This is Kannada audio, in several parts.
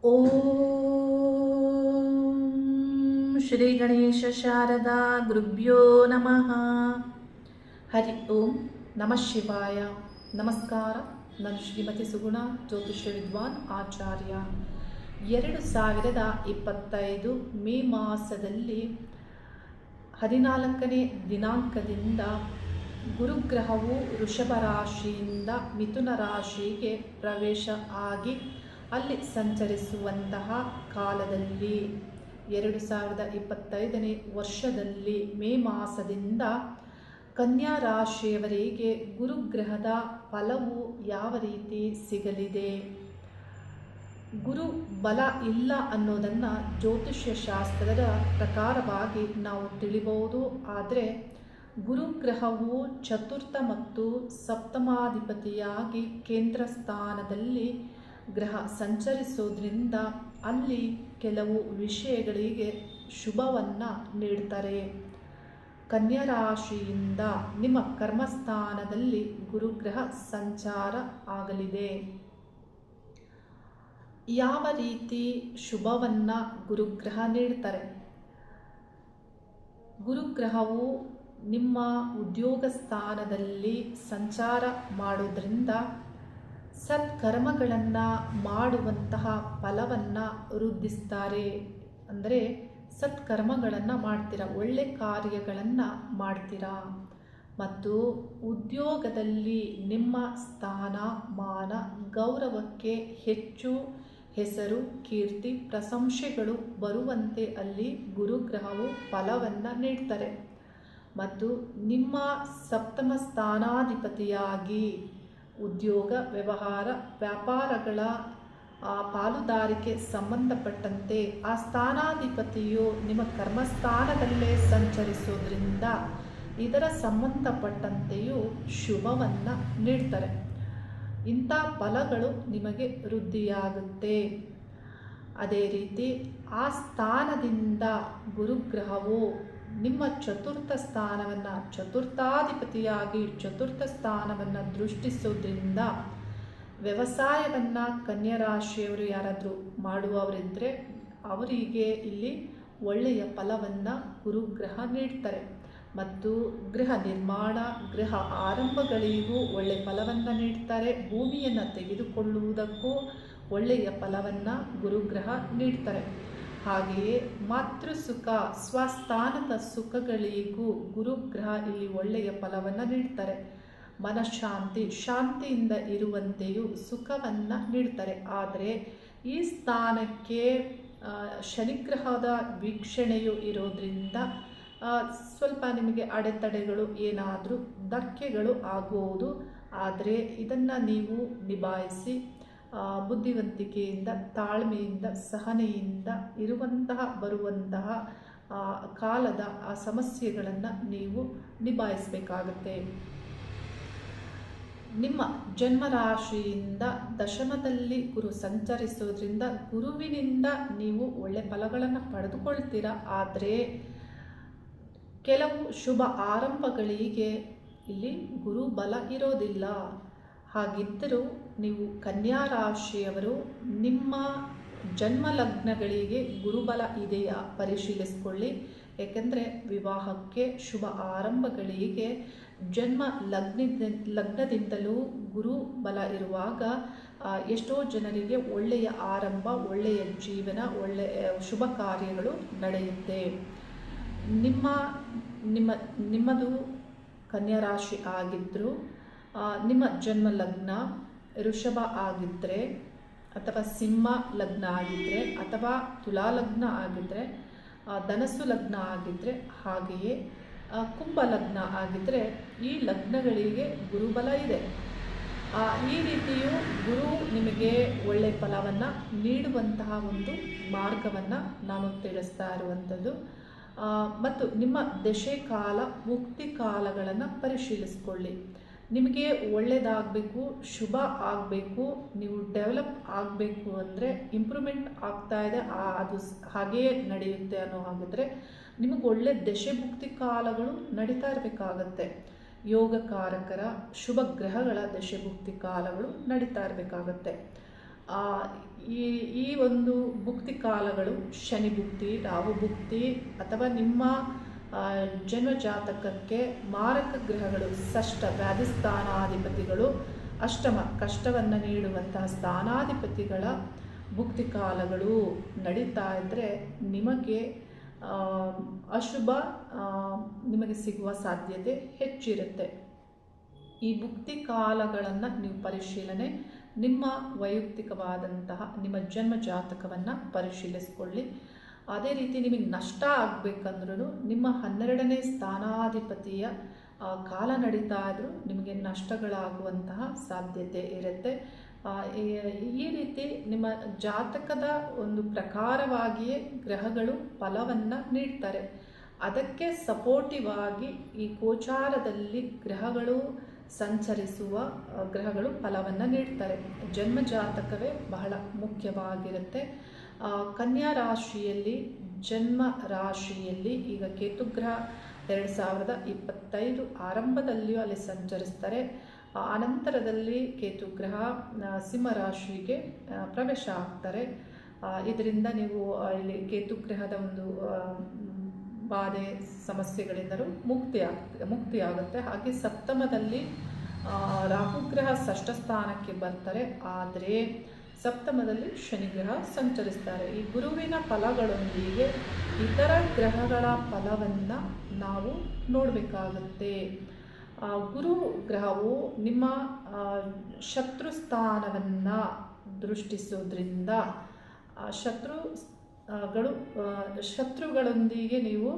ಓಂ ಶ್ರೀ ಗಣೇಶ ಶಾರದಾ ಗುರುಭ್ಯೋ ನಮಃ. ಹರಿ ಓಂ ನಮಃ ಶಿವಾಯ. ನಮಸ್ಕಾರ. ನಾನು ಶ್ರೀಮತಿ ಸುಗುಣ, ಜ್ಯೋತಿಷ್ಯ ವಿದ್ವಾನ್ ಆಚಾರ್ಯ. 2025 ಮೇ ಮಾಸದಲ್ಲಿ 14ನೇ ದಿನಾಂಕದಿಂದ ಗುರುಗ್ರಹವು ವೃಷಭ ರಾಶಿಯಿಂದ ಮಿಥುನ ರಾಶಿಗೆ ಪ್ರವೇಶ ಆಗಿ ಅಲ್ಲಿ ಸಂಚರಿಸುವಂತಹ ಕಾಲದಲ್ಲಿ 2025ನೇ ವರ್ಷದಲ್ಲಿ ಮೇ ಮಾಸದಿಂದ ಕನ್ಯಾ ರಾಶಿಯವರಿಗೆ ಗುರುಗ್ರಹದ ಫಲವು ಯಾವ ರೀತಿ ಸಿಗಲಿದೆ, ಗುರು ಬಲ ಇಲ್ಲ ಅನ್ನೋದನ್ನು ಜ್ಯೋತಿಷ್ಯ ಶಾಸ್ತ್ರದ ಪ್ರಕಾರವಾಗಿ ನಾವು ತಿಳಿಬಹುದು. ಆದರೆ ಗುರುಗ್ರಹವು ಚತುರ್ಥ ಮತ್ತು ಸಪ್ತಮಾಧಿಪತಿಯಾಗಿ ಕೇಂದ್ರ ಸ್ಥಾನದಲ್ಲಿ ಗ್ರಹ ಸಂಚರಿಸೋದ್ರಿಂದ ಅಲ್ಲಿ ಕೆಲವು ವಿಷಯಗಳಿಗೆ ಶುಭವನ್ನು ನೀಡ್ತಾರೆ. ಕನ್ಯಾ ರಾಶಿಯಿಂದ ನಿಮ್ಮ ಕರ್ಮಸ್ಥಾನದಲ್ಲಿ ಗುರುಗ್ರಹ ಸಂಚಾರ ಆಗಲಿದೆ. ಯಾವ ರೀತಿ ಶುಭವನ್ನು ಗುರುಗ್ರಹ ನೀಡ್ತಾರೆ? ಗುರುಗ್ರಹವು ನಿಮ್ಮ ಉದ್ಯೋಗ ಸ್ಥಾನದಲ್ಲಿ ಸಂಚಾರ ಮಾಡೋದ್ರಿಂದ ಸತ್ಕರ್ಮಗಳನ್ನು ಮಾಡುವಂತಹ ಫಲವನ್ನು ವೃದ್ಧಿಸ್ತಾರೆ. ಅಂದರೆ ಸತ್ಕರ್ಮಗಳನ್ನು ಮಾಡ್ತೀರಾ, ಒಳ್ಳೆ ಕಾರ್ಯಗಳನ್ನು ಮಾಡ್ತೀರಾ ಮತ್ತು ಉದ್ಯೋಗದಲ್ಲಿ ನಿಮ್ಮ ಸ್ಥಾನ ಮಾನ ಗೌರವಕ್ಕೆ ಹೆಚ್ಚು ಹೆಸರು ಕೀರ್ತಿ ಪ್ರಶಂಸೆಗಳು ಬರುವಂತೆ ಅಲ್ಲಿ ಗುರುಗ್ರಹವು ಫಲವನ್ನು ನೀಡ್ತಾರೆ. ಮತ್ತು ನಿಮ್ಮ ಸಪ್ತಮ ಸ್ಥಾನಾಧಿಪತಿಯಾಗಿ ಉದ್ಯೋಗ ವ್ಯವಹಾರ ವ್ಯಾಪಾರಗಳ ಪಾಲುದಾರಿಕೆ ಸಂಬಂಧಪಟ್ಟಂತೆ ಆ ಸ್ಥಾನಾಧಿಪತಿಯು ನಿಮ್ಮ ಕರ್ಮಸ್ಥಾನದಲ್ಲೇ ಸಂಚರಿಸೋದ್ರಿಂದ ಇದರ ಸಂಬಂಧಪಟ್ಟಂತೆಯೂ ಶುಭವನ್ನು ನೀಡ್ತಾರೆ. ಇಂಥ ಫಲಗಳು ನಿಮಗೆ ವೃದ್ಧಿಯಾಗುತ್ತೆ. ಅದೇ ರೀತಿ ಆ ಸ್ಥಾನದಿಂದ ಗುರುಗ್ರಹವು ನಿಮ್ಮ ಚತುರ್ಥ ಸ್ಥಾನವನ್ನು ಚತುರ್ಥಾಧಿಪತಿಯಾಗಿ ಚತುರ್ಥ ಸ್ಥಾನವನ್ನು ದೃಷ್ಟಿಸೋದ್ರಿಂದ ವ್ಯವಸಾಯವನ್ನು ಕನ್ಯಾ ರಾಶಿಯವರು ಯಾರಾದರೂ ಮಾಡುವವರಿದ್ದರೆ ಅವರಿಗೆ ಇಲ್ಲಿ ಒಳ್ಳೆಯ ಫಲವನ್ನು ಗುರುಗ್ರಹ ನೀಡ್ತಾರೆ. ಮತ್ತು ಗೃಹ ನಿರ್ಮಾಣ ಗೃಹ ಆರಂಭಗಳಿಗೂ ಒಳ್ಳೆಯ ಫಲವನ್ನು ನೀಡ್ತಾರೆ. ಭೂಮಿಯನ್ನು ತೆಗೆದುಕೊಳ್ಳುವುದಕ್ಕೂ ಒಳ್ಳೆಯ ಫಲವನ್ನು ಗುರುಗ್ರಹ ನೀಡ್ತಾರೆ. ಹಾಗೆಯೇ ಮಾತೃಸುಖ ಸ್ವಸ್ಥಾನದ ಸುಖಗಳಿಗೂ ಗುರುಗ್ರಹ ಇಲ್ಲಿ ಒಳ್ಳೆಯ ಫಲವನ್ನು ನೀಡ್ತಾರೆ. ಮನಃಶಾಂತಿ ಶಾಂತಿಯಿಂದ ಇರುವಂತೆಯೂ ಸುಖವನ್ನು ನೀಡ್ತಾರೆ. ಆದರೆ ಈ ಸ್ಥಾನಕ್ಕೆ ಶನಿಗ್ರಹದ ವೀಕ್ಷಣೆಯು ಇರೋದ್ರಿಂದ ಸ್ವಲ್ಪ ನಿಮಗೆ ಅಡೆತಡೆಗಳು ಏನಾದರೂ ಧಕ್ಕೆಗಳು ಆಗುವುದು. ಆದರೆ ಇದನ್ನು ನೀವು ನಿಭಾಯಿಸಿ ಬುದ್ಧಿವಂತಿಕೆಯಿಂದ ತಾಳ್ಮೆಯಿಂದ ಸಹನೆಯಿಂದ ಬರುವಂತಹ ಕಾಲದ ಆ ಸಮಸ್ಯೆಗಳನ್ನು ನೀವು ನಿಭಾಯಿಸಬೇಕಾಗುತ್ತೆ. ನಿಮ್ಮ ಜನ್ಮರಾಶಿಯಿಂದ ದಶಮದಲ್ಲಿ ಗುರು ಸಂಚರಿಸೋದ್ರಿಂದ ಗುರುವಿನಿಂದ ನೀವು ಒಳ್ಳೆ ಫಲಗಳನ್ನು ಪಡೆದುಕೊಳ್ತೀರಾ. ಆದರೆ ಕೆಲವು ಶುಭ ಆರಂಭಗಳಿಗೆ ಇಲ್ಲಿ ಗುರು ಬಲ ಇರೋದಿಲ್ಲ. ಹಾಗಿದ್ದರೂ ನೀವು ಕನ್ಯಾ ರಾಶಿಯವರು ನಿಮ್ಮ ಜನ್ಮ ಲಗ್ನಗಳಿಗೆ ಗುರುಬಲ ಇದೆಯಾ ಪರಿಶೀಲಿಸಿಕೊಳ್ಳಿ. ಏಕೆಂದರೆ ವಿವಾಹಕ್ಕೆ ಶುಭ ಆರಂಭಗಳಿಗೆ ಜನ್ಮ ಲಗ್ನದಿಂದಲೂ ಗುರು ಬಲ ಇರುವಾಗ ಎಷ್ಟೋ ಜನರಿಗೆ ಒಳ್ಳೆಯ ಆರಂಭ, ಒಳ್ಳೆಯ ಜೀವನ, ಒಳ್ಳೆಯ ಶುಭ ಕಾರ್ಯಗಳು ನಡೆಯುತ್ತೆ. ನಿಮ್ಮದು ಕನ್ಯಾ ರಾಶಿ ಆಗಿದ್ದರೂ ನಿಮ್ಮ ಜನ್ಮ ಲಗ್ನ ವೃಷಭ ಆಗಿದ್ದರೆ ಅಥವಾ ಸಿಂಹ ಲಗ್ನ ಆಗಿದ್ದರೆ ಅಥವಾ ತುಲಾ ಲಗ್ನ ಆಗಿದ್ದರೆ ಧನಸ್ಸು ಲಗ್ನ ಆಗಿದ್ದರೆ ಹಾಗೆಯೇ ಕುಂಭ ಲಗ್ನ ಆಗಿದ್ದರೆ ಈ ಲಗ್ನಗಳಿಗೆ ಗುರುಬಲ ಇದೆ. ಈ ರೀತಿಯೂ ಗುರು ನಿಮಗೆ ಒಳ್ಳೆಯ ಫಲವನ್ನು ನೀಡುವಂತಹ ಒಂದು ಮಾರ್ಗವನ್ನು ನಾನು ತಿಳಿಸ್ತಾ ಇರುವಂಥದ್ದು. ಮತ್ತು ನಿಮ್ಮ ದಶೆ ಕಾಲ ಮುಕ್ತಿ ಕಾಲಗಳನ್ನು ಪರಿಶೀಲಿಸಿಕೊಳ್ಳಿ. ನಿಮಗೆ ಒಳ್ಳೆಯದಾಗಬೇಕು, ಶುಭ ಆಗಬೇಕು, ನೀವು ಡೆವಲಪ್ ಆಗಬೇಕು ಅಂದರೆ ಇಂಪ್ರೂವ್ಮೆಂಟ್ ಆಗ್ತಾ ಇದೆ, ಅದು ಹಾಗೆಯೇ ನಡೆಯುತ್ತೆ ಅನ್ನೋ ಹಾಗಿದ್ರೆ ನಿಮಗೆ ಒಳ್ಳೆ ದಶೆ ಮುಕ್ತಿ ಕಾಲಗಳು ನಡೀತಾ ಇರಬೇಕಾಗತ್ತೆ. ಯೋಗಕಾರಕರ ಶುಭ ಗ್ರಹಗಳ ದಶೆ ಮುಕ್ತಿ ಕಾಲಗಳು ನಡೀತಾ ಇರಬೇಕಾಗತ್ತೆ. ಆ, ಈ ಈ ಒಂದು ಭುಕ್ತಿ ಕಾಲಗಳು ಶನಿ ಭುಕ್ತಿ, ರಾಹು ಭುಕ್ತಿ ಅಥವಾ ನಿಮ್ಮ ಜನ್ಮ ಜಾತಕಕ್ಕೆ ಮಾರಕ ಗ್ರಹಗಳು, ಷಷ್ಠ ವ್ಯಾಧಿ ಸ್ಥಾನಾಧಿಪತಿಗಳು, ಅಷ್ಟಮ ಕಷ್ಟವನ್ನು ನೀಡುವಂತಹ ಸ್ಥಾನಾಧಿಪತಿಗಳ ಭುಕ್ತಿ ಕಾಲಗಳು ನಡೀತಾ ಇದ್ದರೆ ನಿಮಗೆ ಅಶುಭ ನಿಮಗೆ ಸಿಗುವ ಸಾಧ್ಯತೆ ಹೆಚ್ಚಿರುತ್ತೆ. ಈ ಭುಕ್ತಿ ಕಾಲಗಳನ್ನು ನೀವು ಪರಿಶೀಲನೆ ನಿಮ್ಮ ವೈಯಕ್ತಿಕವಾದಂತಹ ನಿಮ್ಮ ಜನ್ಮ ಜಾತಕವನ್ನು ಪರಿಶೀಲಿಸಿಕೊಳ್ಳಿ. ಅದೇ ರೀತಿ ನಿಮಗೆ ನಷ್ಟ ಆಗಬೇಕಂದ್ರೂ ನಿಮ್ಮ 12ನೇ ಸ್ಥಾನಾಧಿಪತಿಯ ಕಾಲ ನಡೀತಾ ಇದ್ರೂ ನಿಮಗೆ ನಷ್ಟಗಳಾಗುವಂತಹ ಸಾಧ್ಯತೆ ಇರುತ್ತೆ. ಈ ರೀತಿ ನಿಮ್ಮ ಜಾತಕದ ಒಂದು ಪ್ರಕಾರವಾಗಿಯೇ ಗ್ರಹಗಳು ಫಲವನ್ನು ನೀಡ್ತಾರೆ. ಅದಕ್ಕೆ ಸಪೋರ್ಟಿವ್ ಆಗಿ ಈ ಗೋಚಾರದಲ್ಲಿ ಗ್ರಹಗಳು ಸಂಚರಿಸುವ ಗ್ರಹಗಳು ಫಲವನ್ನು ನೀಡ್ತಾರೆ. ಜನ್ಮ ಜಾತಕವೇ ಬಹಳ ಮುಖ್ಯವಾಗಿರುತ್ತೆ. ಕನ್ಯಾ ರಾಶಿಯಲ್ಲಿ, ಜನ್ಮ ರಾಶಿಯಲ್ಲಿ ಈಗ ಕೇತುಗ್ರಹ 2025 ಆರಂಭದಲ್ಲಿಯೂ ಅಲ್ಲಿ ಸಂಚರಿಸ್ತಾರೆ. ಅನಂತರದಲ್ಲಿ ಕೇತುಗ್ರಹ ಸಿಂಹ ರಾಶಿಗೆ ಪ್ರವೇಶ ಆಗ್ತಾರೆ. ಇದರಿಂದ ನೀವು ಇಲ್ಲಿ ಕೇತುಗ್ರಹದ ಒಂದು ಬಾಧೆ ಸಮಸ್ಯೆಗಳಿಂದಲೂ ಮುಕ್ತಿಯಾಗುತ್ತೆ. ಹಾಗೆ ಸಪ್ತಮದಲ್ಲಿ ರಾಹುಗ್ರಹ ಷಷ್ಠ ಸ್ಥಾನಕ್ಕೆ ಬರ್ತಾರೆ. ಆದರೆ ಸಪ್ತಮದಲ್ಲಿ ಶನಿಗ್ರಹ ಸಂಚರಿಸ್ತಾರೆ. ಈ ಗುರುವಿನ ಫಲಗಳೊಂದಿಗೆ ಇತರ ಗ್ರಹಗಳ ಫಲವನ್ನು ನಾವು ನೋಡಬೇಕಾಗುತ್ತೆ. ಗುರು ಗ್ರಹವು ನಿಮ್ಮ ಶತ್ರು ಸ್ಥಾನವನ್ನು ದೃಷ್ಟಿಸೋದ್ರಿಂದ ಶತ್ರುಗಳೊಂದಿಗೆ ನೀವು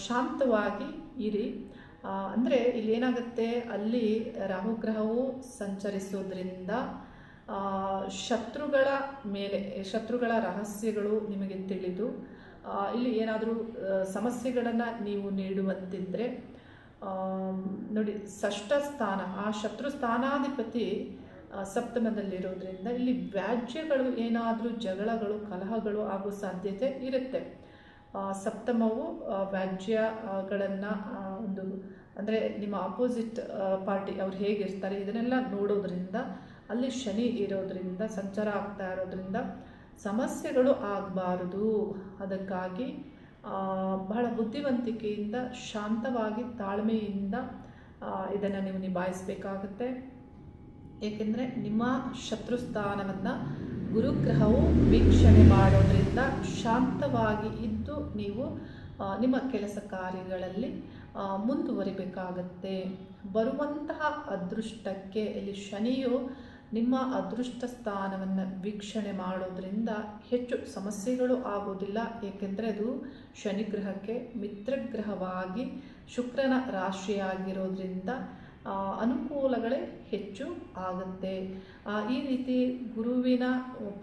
ಶಾಂತವಾಗಿ ಇರಿ. ಅಂದರೆ ಇಲ್ಲೇನಾಗುತ್ತೆ, ಅಲ್ಲಿ ರಾಹುಗ್ರಹವು ಸಂಚರಿಸೋದ್ರಿಂದ ಶತ್ರುಗಳ ರಹಸ್ಯಗಳು ನಿಮಗೆ ತಿಳಿದು ಇಲ್ಲಿ ಏನಾದರೂ ಸಮಸ್ಯೆಗಳನ್ನು ನೀವು ನೀಡುವಂತಿದ್ದರೆ ನೋಡಿ, ಷಷ್ಠ ಸ್ಥಾನ ಆ ಶತ್ರು ಸ್ಥಾನಾಧಿಪತಿ ಸಪ್ತಮದಲ್ಲಿರೋದ್ರಿಂದ ಇಲ್ಲಿ ವ್ಯಾಜ್ಯಗಳು, ಏನಾದರೂ ಜಗಳಗಳು, ಕಲಹಗಳು ಆಗೋ ಸಾಧ್ಯತೆ ಇರುತ್ತೆ. ಸಪ್ತಮವು ವ್ಯಾಜ್ಯಗಳನ್ನು ಒಂದು ಅಂದರೆ ನಿಮ್ಮ ಅಪೋಸಿಟ್ ಪಾರ್ಟಿ ಅವ್ರು ಹೇಗಿರ್ತಾರೆ ಇದನ್ನೆಲ್ಲ ನೋಡೋದ್ರಿಂದ, ಅಲ್ಲಿ ಶನಿ ಇರೋದ್ರಿಂದ, ಸಂಚಾರ ಆಗ್ತಾ ಇರೋದ್ರಿಂದ ಸಮಸ್ಯೆಗಳು ಆಗಬಾರದು. ಅದಕ್ಕಾಗಿ ಬಹಳ ಬುದ್ಧಿವಂತಿಕೆಯಿಂದ, ಶಾಂತವಾಗಿ, ತಾಳ್ಮೆಯಿಂದ ಇದನ್ನು ನೀವು ನಿಭಾಯಿಸಬೇಕಾಗುತ್ತೆ. ಏಕೆಂದರೆ ನಿಮ್ಮ ಶತ್ರುಸ್ಥಾನವನ್ನು ಗುರುಗ್ರಹವು ವೀಕ್ಷಣೆ ಮಾಡೋದ್ರಿಂದ ಶಾಂತವಾಗಿ ಇದ್ದು ನೀವು ನಿಮ್ಮ ಕೆಲಸ ಕಾರ್ಯಗಳಲ್ಲಿ ಮುಂದುವರಿಬೇಕಾಗತ್ತೆ. ಬರುವಂತಹ ಅದೃಷ್ಟಕ್ಕೆ ಇಲ್ಲಿ ಶನಿಯು ನಿಮ್ಮ ಅದೃಷ್ಟ ಸ್ಥಾನವನ್ನು ವೀಕ್ಷಣೆ ಮಾಡೋದ್ರಿಂದ ಹೆಚ್ಚು ಸಮಸ್ಯೆಗಳು ಆಗೋದಿಲ್ಲ. ಏಕೆಂದರೆ ಅದು ಶನಿಗ್ರಹಕ್ಕೆ ಮಿತ್ರಗ್ರಹವಾಗಿ ಶುಕ್ರನ ರಾಶಿಯಾಗಿರೋದ್ರಿಂದ ಅನುಕೂಲಗಳೇ ಹೆಚ್ಚು ಆಗುತ್ತೆ. ಈ ರೀತಿ ಗುರುವಿನ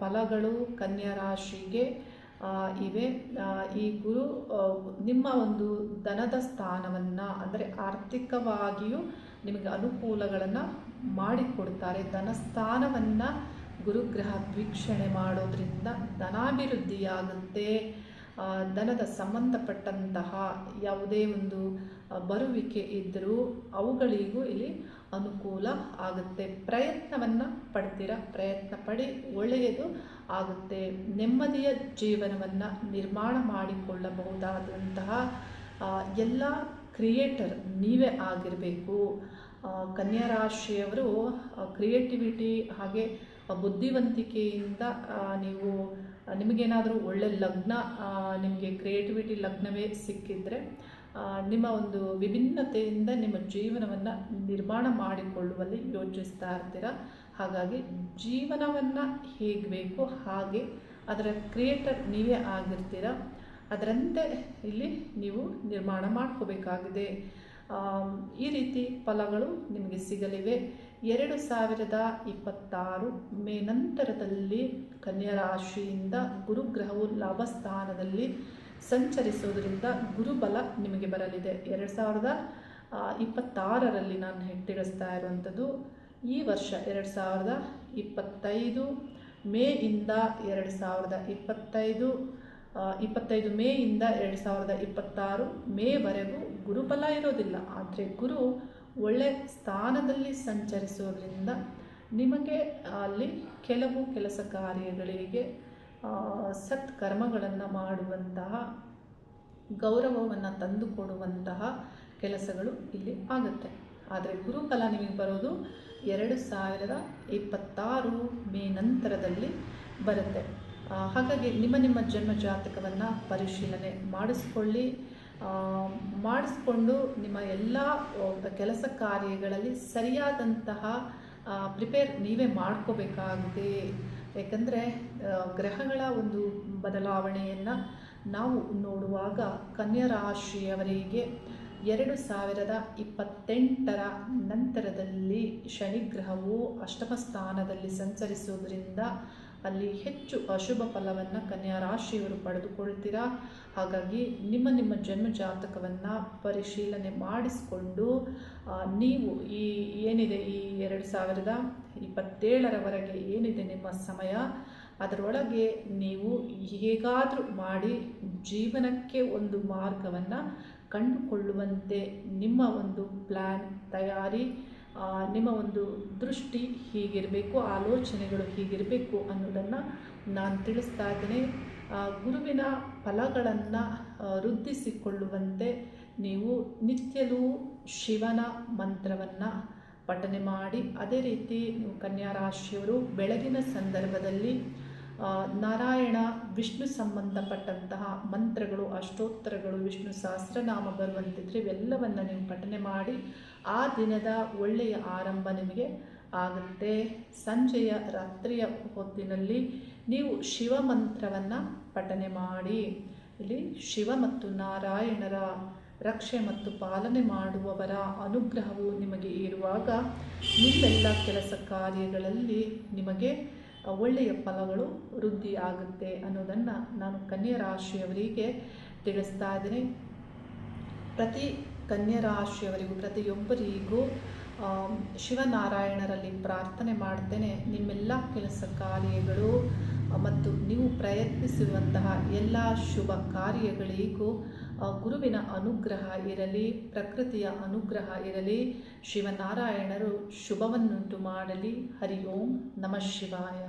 ಫಲಗಳು ಕನ್ಯಾ ರಾಶಿಗೆ ಇವೆ. ಈ ಗುರು ನಿಮ್ಮ ಒಂದು ಧನದ ಸ್ಥಾನವನ್ನು, ಅಂದರೆ ಆರ್ಥಿಕವಾಗಿಯೂ ನಿಮಗೆ ಅನುಕೂಲಗಳನ್ನು ಮಾಡಿಕೊಡ್ತಾರೆ. ಧನಸ್ಥಾನವನ್ನು ಗುರುಗ್ರಹ ವೀಕ್ಷಣೆ ಮಾಡೋದ್ರಿಂದ ಧನಾಭಿವೃದ್ಧಿಯಾಗುತ್ತೆ. ಧನದ ಸಂಬಂಧಪಟ್ಟಂತಹ ಯಾವುದೇ ಒಂದು ಬರುವಿಕೆ ಇದ್ದರೂ ಅವುಗಳಿಗೂ ಇಲ್ಲಿ ಅನುಕೂಲ ಆಗುತ್ತೆ. ಪ್ರಯತ್ನವನ್ನು ಪಡ್ತೀರಾ, ಪ್ರಯತ್ನ ಪಡಿ, ಒಳ್ಳೆಯದು ಆಗುತ್ತೆ. ನೆಮ್ಮದಿಯ ಜೀವನವನ್ನು ನಿರ್ಮಾಣ ಮಾಡಿಕೊಳ್ಳಬಹುದಾದಂತಹ ಎಲ್ಲ ಕ್ರಿಯೇಟರ್ ನೀವೇ ಆಗಿರಬೇಕು. ಕನ್ಯಾ ರಾಶಿಯವರು ಕ್ರಿಯೇಟಿವಿಟಿ ಹಾಗೆ ಬುದ್ಧಿವಂತಿಕೆಯಿಂದ ನೀವು ನಿಮಗೇನಾದರೂ ಒಳ್ಳೆ ಲಗ್ನ, ನಿಮಗೆ ಕ್ರಿಯೇಟಿವಿಟಿ ಲಗ್ನವೇ ಸಿಕ್ಕಿದರೆ ನಿಮ್ಮ ಒಂದು ವಿಭಿನ್ನತೆಯಿಂದ ನಿಮ್ಮ ಜೀವನವನ್ನು ನಿರ್ಮಾಣ ಮಾಡಿಕೊಳ್ಳುವಲ್ಲಿ ಯೋಚಿಸ್ತಾ ಇರ್ತೀರ. ಹಾಗಾಗಿ ಜೀವನವನ್ನು ಹೇಗೆ ಬೇಕೋ ಹಾಗೆ ಅದರ ಕ್ರಿಯೇಟರ್ ನೀವೇ ಆಗಿರ್ತೀರ. ಅದರಂತೆ ಇಲ್ಲಿ ನೀವು ನಿರ್ಮಾಣ ಮಾಡ್ಕೋಬೇಕಾಗಿದೆ. ಈ ರೀತಿ ಫಲಗಳು ನಿಮಗೆ ಸಿಗಲಿವೆ. 2026 ಮೇ ನಂತರದಲ್ಲಿ ಕನ್ಯಾ ರಾಶಿಯಿಂದ ಗುರುಗ್ರಹವು ಲಾಭಸ್ಥಾನದಲ್ಲಿ ಸಂಚರಿಸೋದ್ರಿಂದ ಗುರುಬಲ ನಿಮಗೆ ಬರಲಿದೆ. 2026ರಲ್ಲಿ ನಾನು ತಿಳಿಸ್ತಾ ಇರುವಂಥದ್ದು ಈ ವರ್ಷ 2025 ಮೇಯಿಂದ 2025 ಮೇಯಿಂದ 2026 ಮೇವರೆಗೂ ಗುರುಬಲ ಇರೋದಿಲ್ಲ. ಆದರೆ ಗುರು ಒಳ್ಳೆ ಸ್ಥಾನದಲ್ಲಿ ಸಂಚರಿಸೋದ್ರಿಂದ ನಿಮಗೆ ಅಲ್ಲಿ ಕೆಲವು ಕೆಲಸ ಕಾರ್ಯಗಳಿಗೆ ಸತ್ಕರ್ಮಗಳನ್ನು ಮಾಡುವಂತಹ, ಗೌರವವನ್ನು ತಂದುಕೊಡುವಂತಹ ಕೆಲಸಗಳು ಇಲ್ಲಿ ಆಗುತ್ತೆ. ಆದರೆ ಗುರುಫಲ ನಿಮಗೆ ಬರೋದು 2026 ಮೇ ನಂತರದಲ್ಲಿ ಬರುತ್ತೆ. ಹಾಗಾಗಿ ನಿಮ್ಮ ಜನ್ಮ ಜಾತಕವನ್ನು ಪರಿಶೀಲನೆ ಮಾಡಿಸ್ಕೊಂಡು ನಿಮ್ಮ ಎಲ್ಲ ಕೆಲಸ ಕಾರ್ಯಗಳಲ್ಲಿ ಸರಿಯಾದಂತಹ ಪ್ರಿಪೇರ್ ನೀವೇ ಮಾಡ್ಕೋಬೇಕಾಗಿದೆ. ಯಾಕಂದರೆ ಗ್ರಹಗಳ ಒಂದು ಬದಲಾವಣೆಯನ್ನು ನಾವು ನೋಡುವಾಗ ಕನ್ಯಾ ರಾಶಿಯವರಿಗೆ 2028 ನಂತರದಲ್ಲಿ ಶನಿಗ್ರಹವು ಅಷ್ಟಮ ಸ್ಥಾನದಲ್ಲಿ ಸಂಚರಿಸುವುದರಿಂದ ಅಲ್ಲಿ ಹೆಚ್ಚು ಅಶುಭ ಫಲವನ್ನು ಕನ್ಯಾ ರಾಶಿಯವರು ಪಡೆದುಕೊಳ್ತೀರಾ. ಹಾಗಾಗಿ ನಿಮ್ಮ ಜನ್ಮ ಜಾತಕವನ್ನು ಪರಿಶೀಲನೆ ಮಾಡಿಸಿಕೊಂಡು ನೀವು ಏನಿದೆ ಈ 2027 ಏನಿದೆ ನಿಮ್ಮ ಸಮಯ, ಅದರೊಳಗೆ ನೀವು ಹೇಗಾದರೂ ಮಾಡಿ ಜೀವನಕ್ಕೆ ಒಂದು ಮಾರ್ಗವನ್ನು ಕಂಡುಕೊಳ್ಳುವಂತೆ ನಿಮ್ಮ ಒಂದು ಪ್ಲ್ಯಾನ್ ತಯಾರಿ, ನಿಮ್ಮ ಒಂದು ದೃಷ್ಟಿ ಹೀಗಿರಬೇಕು, ಆಲೋಚನೆಗಳು ಹೀಗಿರಬೇಕು ಅನ್ನೋದನ್ನು ನಾನು ತಿಳಿಸ್ತಾ ಇದ್ದೇನೆ. ಗುರುವಿನ ಫಲಗಳನ್ನು ವೃದ್ಧಿಸಿಕೊಳ್ಳುವಂತೆ ನೀವು ನಿತ್ಯಲೂ ಶಿವನ ಮಂತ್ರವನ್ನು ಪಠನೆ ಮಾಡಿ, ಅದೇ ರೀತಿ ನೀವು ಕನ್ಯಾ ರಾಶಿಯವರು ಬೆಳಗಿನ ಸಂದರ್ಭದಲ್ಲಿ ನಾರಾಯಣ ವಿಷ್ಣು ಸಂಬಂಧಪಟ್ಟಂತಹ ಮಂತ್ರಗಳು, ಅಷ್ಟೋತ್ತರಗಳು, ವಿಷ್ಣು ಸಹಸ್ರನಾಮ ಬರುವಂತಿದ್ರೆ ಇವೆಲ್ಲವನ್ನು ನೀವು ಪಠನೆ ಮಾಡಿ ಆ ದಿನದ ಒಳ್ಳೆಯ ಆರಂಭ ನಿಮಗೆ ಆಗುತ್ತೆ. ಸಂಜೆಯ ರಾತ್ರಿಯ ಹೊತ್ತಿನಲ್ಲಿ ನೀವು ಶಿವ ಮಂತ್ರವನ್ನು ಪಠನೆ ಮಾಡಿ. ಇಲ್ಲಿ ಶಿವ ಮತ್ತು ನಾರಾಯಣರ ರಕ್ಷೆ ಮತ್ತು ಪಾಲನೆ ಮಾಡುವವರ ಅನುಗ್ರಹವು ನಿಮಗೆ ಇರುವಾಗ ನಿಮ್ಮೆಲ್ಲ ಕೆಲಸ ಕಾರ್ಯಗಳಲ್ಲಿ ನಿಮಗೆ ಒಳ್ಳೆಯ ಫಲಗಳು ವೃದ್ಧಿ ಆಗುತ್ತೆ ಅನ್ನೋದನ್ನು ನಾನು ಕನ್ಯಾ ರಾಶಿಯವರಿಗೆ ತಿಳಿಸ್ತಾ ಇದ್ದೀನಿ. ಪ್ರತಿ ಕನ್ಯಾ ರಾಶಿಯವರಿಗೂ ಪ್ರತಿಯೊಬ್ಬರಿಗೂ ಶಿವನಾರಾಯಣರಲ್ಲಿ ಪ್ರಾರ್ಥನೆ ಮಾಡ್ತೇನೆ, ನಿಮ್ಮೆಲ್ಲ ಕೆಲಸ ಕಾರ್ಯಗಳು ಮತ್ತು ನೀವು ಪ್ರಯತ್ನಿಸಿರುವಂತಹ ಎಲ್ಲ ಶುಭ ಕಾರ್ಯಗಳಿಗೂ ಗುರುವಿನ ಅನುಗ್ರಹ ಇರಲಿ, ಪ್ರಕೃತಿಯ ಅನುಗ್ರಹ ಇರಲಿ, ಶಿವನಾರಾಯಣರು ಶುಭವನ್ನುಂಟು ಮಾಡಲಿ. ಹರಿ ಓಂ ನಮಃ ಶಿವಾಯ.